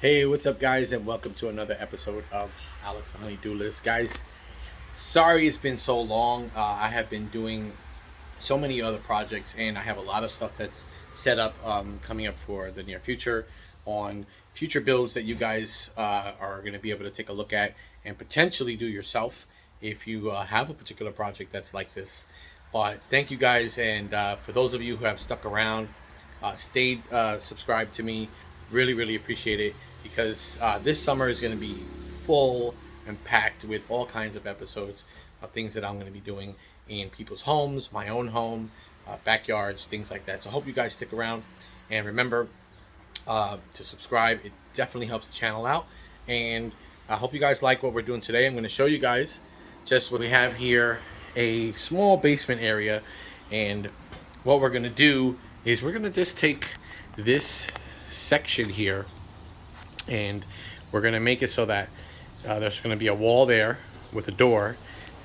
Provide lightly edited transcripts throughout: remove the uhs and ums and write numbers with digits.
Hey, what's up, guys, and welcome to another episode of Alex the Honeydew List. Guys, sorry it's been so long. I have been doing so many other projects, and I have a lot of stuff that's set up coming up for the near future on future builds that you guys are going to be able to take a look at and potentially do yourself if you have a particular project that's like this. But thank you guys, and for those of you who have stuck around, stayed subscribed to me, really appreciate it, because this summer is going to be full and packed with all kinds of episodes of things that I'm going to be doing in people's homes, my own home, backyards, things like that. So I hope you guys stick around, and remember to subscribe. It definitely helps the channel out, and I hope you guys like what we're doing today. I'm going to show you guys just what we have here, a small basement area, and what we're going to do is we're going to just take this section here and we're going to make it so that there's going to be a wall there with a door,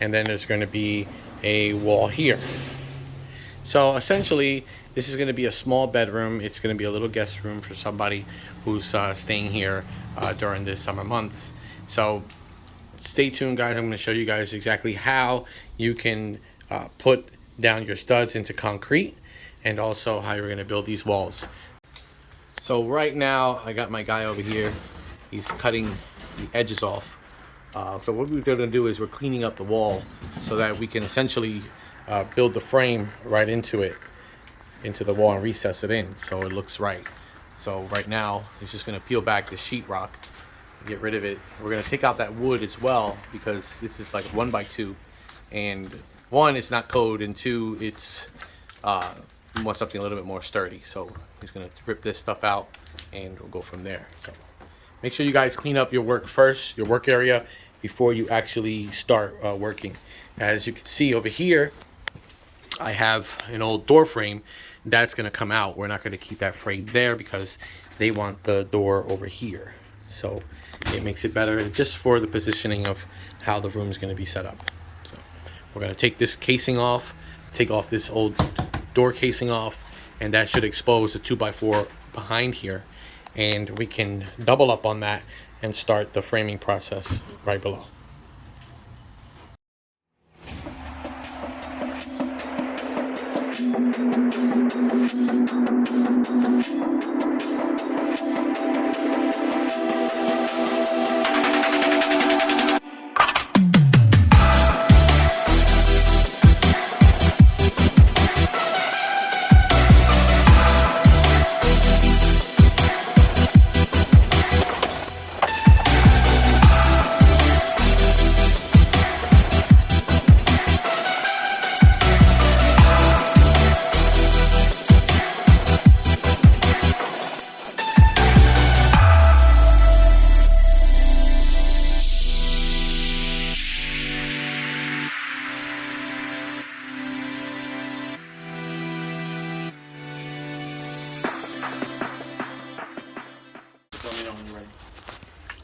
and then there's going to be a wall here. So essentially this is going to be a small bedroom. It's going to be a little guest room for somebody who's staying here during the summer months. So stay tuned, guys. I'm going to show you guys exactly how you can put down your studs into concrete, and also how you're going to build these walls. So right now I got my guy over here. He's cutting the edges off. So what we're going to do is we're cleaning up the wall so that we can essentially build the frame right into it, into the wall, and recess it in so it looks right. So right now he's just going to peel back the sheetrock, get rid of it. We're going to take out that wood as well, because this is like 1x2, and one, it's not code, and two, it's we want something a little bit more sturdy. So he's going to rip this stuff out and we'll go from there. So make sure you guys clean up your work first, your work area, before you actually start working. As you can see over here, I have an old door frame that's going to come out. We're not going to keep that frame there because they want the door over here. So it makes it better just for the positioning of how the room is going to be set up. So we're going to take this casing off, take off this old door casing off, and that should expose the 2x4 behind here, and we can double up on that and start the framing process right below.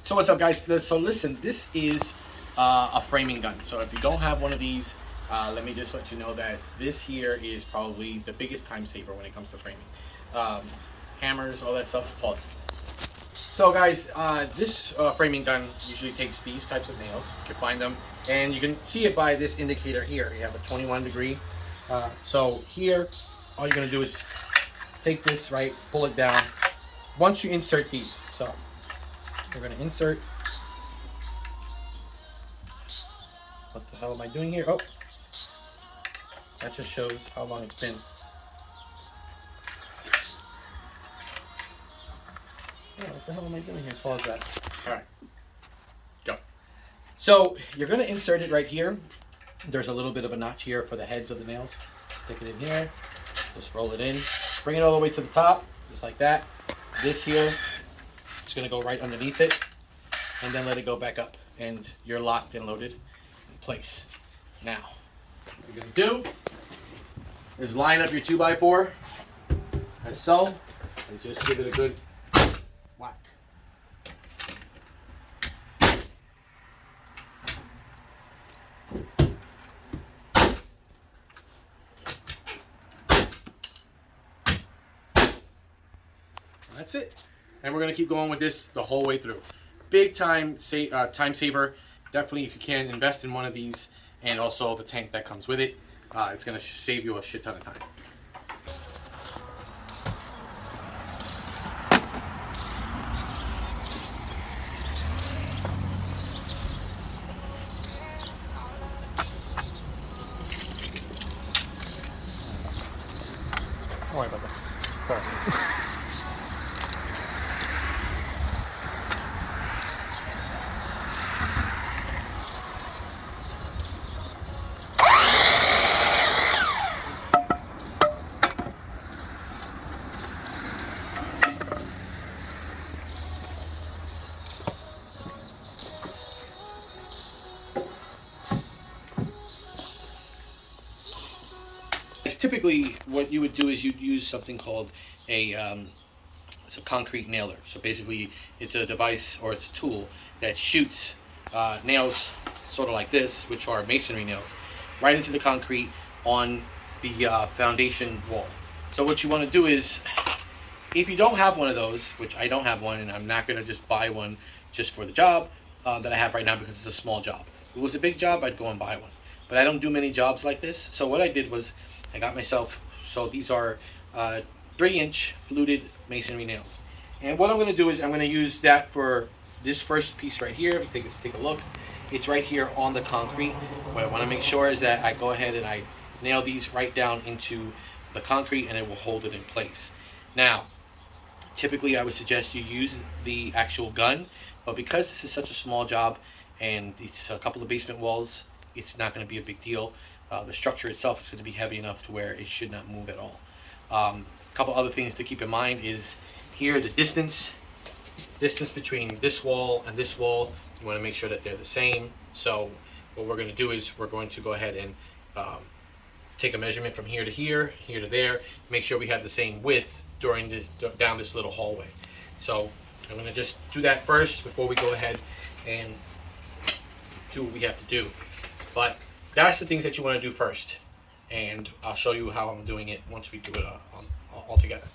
So what's up, guys? So listen, this is a framing gun. So if you don't have one of these, let me just let you know that this here is probably the biggest time saver when it comes to framing. Hammers, all that stuff, pause. So guys, this framing gun usually takes these types of nails. You can find them, and you can see it by this indicator here. You have a 21 degree. So here, all you're gonna do is take this, right, pull it down. Once you insert these, so we're going to insert. What the hell am I doing here? Oh, that just shows how long it's been. Yeah, what the hell am I doing here? Pause that. All right, go. So you're going to insert it right here. There's a little bit of a notch here for the heads of the nails. Stick it in here. Just roll it in. Bring it all the way to the top, just like that. This here, it's going to go right underneath it, and then let it go back up, and you're locked and loaded in place. Now, what you're going to do is line up your 2x4 as so, and just give it a good whack. That's it. And we're gonna keep going with this the whole way through. Big time time saver. Definitely, if you can, invest in one of these, and also the tank that comes with it. It's gonna save you a shit ton of time. Don't worry about that. Sorry. Typically, what you would do is you'd use something called it's a concrete nailer. So basically, it's a device or it's a tool that shoots nails, sort of like this, which are masonry nails, right into the concrete on the foundation wall. So what you want to do is, if you don't have one of those, which I don't have one, and I'm not going to just buy one just for the job that I have right now because it's a small job. If it was a big job, I'd go and buy one. But I don't do many jobs like this. So what I did was I got myself, so these are 3-inch fluted masonry nails. And what I'm going to do is I'm going to use that for this first piece right here. If you take a look, it's right here on the concrete. What I want to make sure is that I go ahead and I nail these right down into the concrete, and it will hold it in place. Now, typically I would suggest you use the actual gun, but because this is such a small job and it's a couple of basement walls, it's not going to be a big deal. The structure itself is going to be heavy enough to where it should not move at all. A couple other things to keep in mind is here the distance between this wall and this wall. You want to make sure that they're the same. So what we're going to do is we're going to go ahead and take a measurement from here to here, here to there. Make sure we have the same width down this little hallway. So I'm going to just do that first before we go ahead and do what we have to do. But that's the things that you want to do first, and I'll show you how I'm doing it once we do it all together.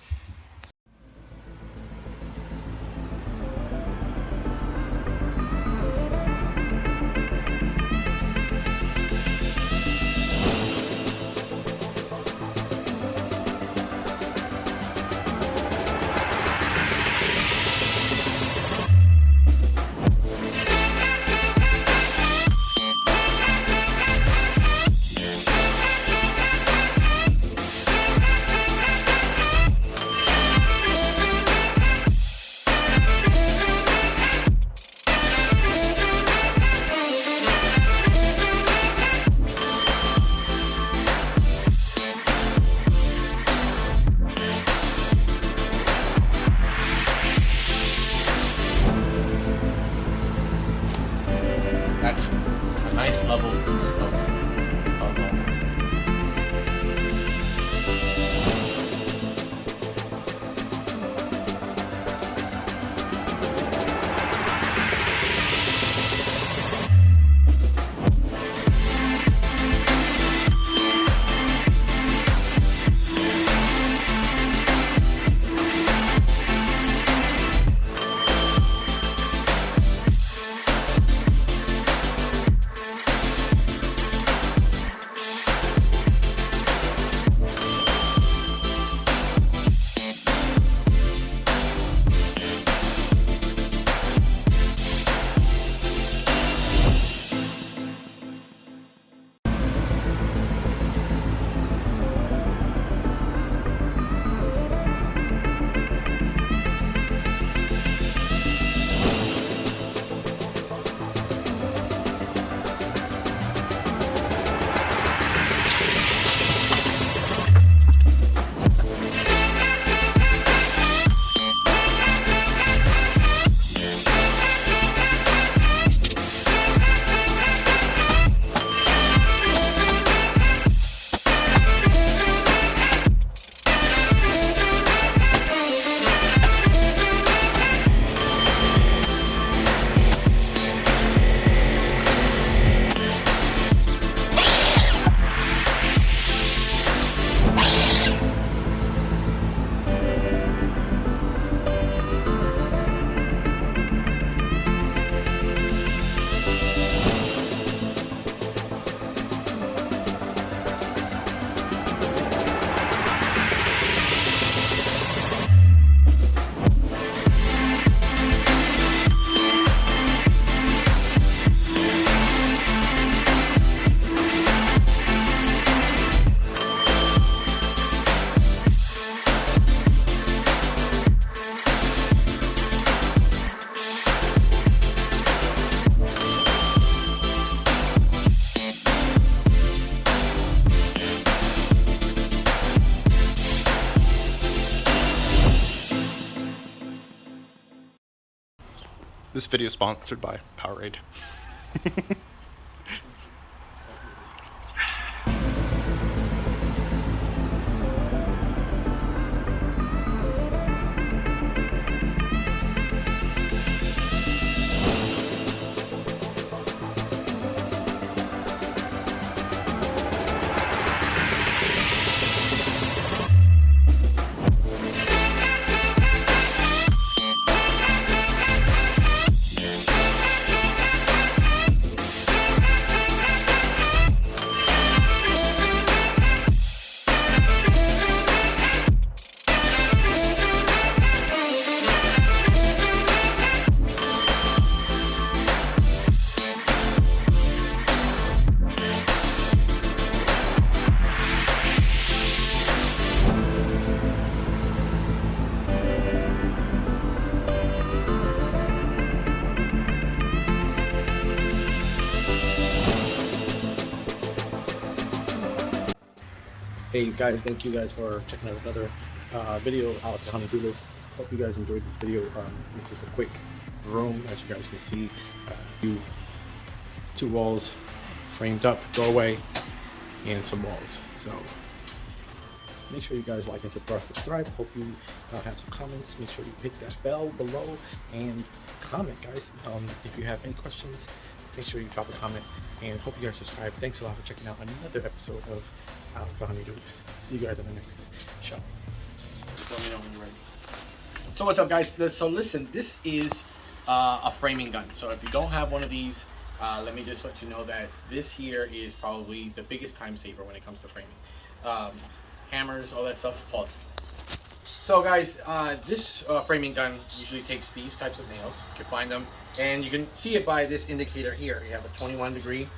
This video is sponsored by Powerade. Hey guys, thank you guys for checking out another video out on the do list. Hope you guys enjoyed this video. It's just a quick room, as you guys can see. Two walls framed up, doorway, and some walls. So make sure you guys like and subscribe. Hope you have some comments. Make sure you hit that bell below and comment, guys. If you have any questions, make sure you drop a comment, and hope you guys subscribe. Thanks a lot for checking out another episode of Alex on the News. See you guys on the next show. Let me know when you're ready. So what's up, guys? So listen, this is a framing gun. So if you don't have one of these, let me just let you know that this here is probably the biggest time saver when it comes to framing. Hammers, all that stuff. Pause. So guys, this framing gun usually takes these types of nails. You can find them, and you can see it by this indicator here. You have a 21 degree.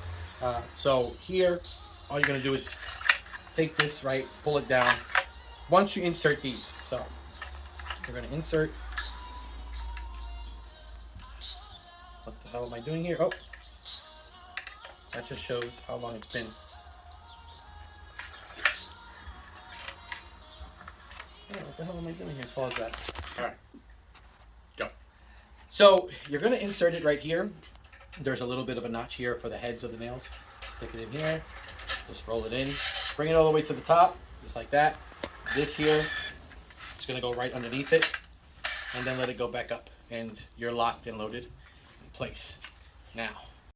So here, all you're gonna do is take this, right, pull it down. Once you insert these, so you're gonna insert. What the hell am I doing here? Oh, that just shows how long it's been. Oh, what the hell am I doing here? Pause that. All right, go. So you're gonna insert it right here. There's a little bit of a notch here for the heads of the nails. Stick it in here. Just roll it in. Bring it all the way to the top, just like that. This here is gonna go right underneath it, and then let it go back up, and you're locked and loaded in place. Now,